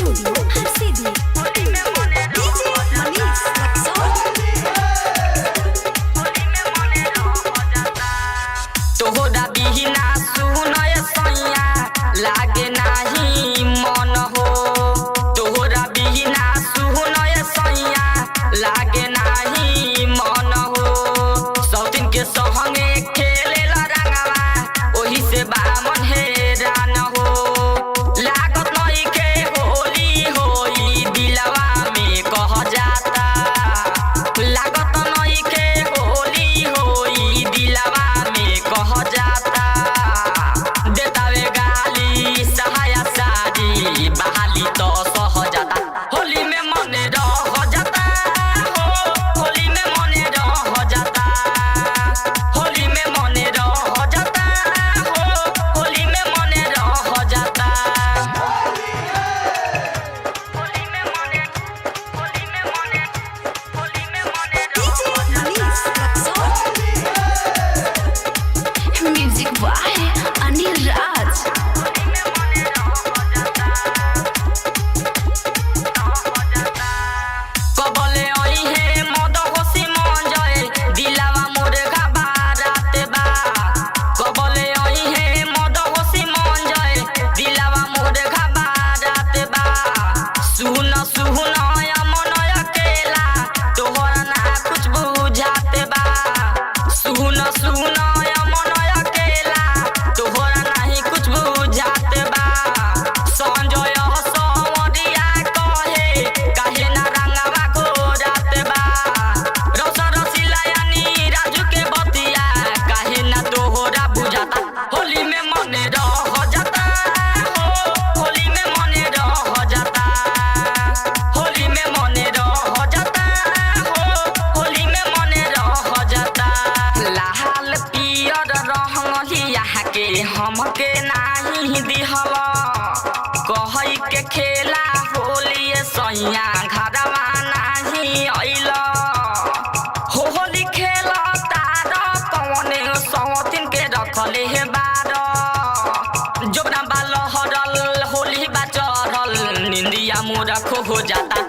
Studio हर सीधी तोहरा बिना सुनय सैया लागे नाही मन हो। तोहरा बिना सुनय सैया लागे नाही मन हो। सौतिन के संगे खेलेला रंगवा ओही से बामन हैरान हो। लागत नहीं के होली होई दिलवा में कह जाता। लागत नहीं के होली होई दिलवा में कह जाता। देतावे गाली सहाया सारी बहाली तो सह जाता। होली में मन रह जाता हो। होली में मन रह जाता। होली में मन रह जाता हो। होली में मन रह जाता। होली में मन होली में मन होली में मन म्यूजिक बाय अनिल राज। कबले ओई है मद होसी मन जय दिलावा मोर घबारात बा। कबले ओई है मद होसी मन जय दिलावा मोर घबारात बा। सुन सुन मन अकेला तोहरा ना कुछ बुझाते बा। सुन सुन मन अकेला तोहरा नहीं कुछ बुझाते बा। संजय सवरिया कहे काहे ना रंगवा घोराते बा। रस रसीला यानी राजू के बतिया काहे ना तोहरा बुझाता। होली में मन रह जाता हो। होली में मन रह जाता। होली में मन रह जाता हो। होली में मन रह जाता। लाल पियर रहलिया के हमके नाही दिहवा। कहई के खेला होली सैया घरवा नाही अइल। होली खेल तार कौने सौतिन के रखले हे बार। जोबना बाल हरल होली बा चढ़ल निंदिया मोरा खो जाता।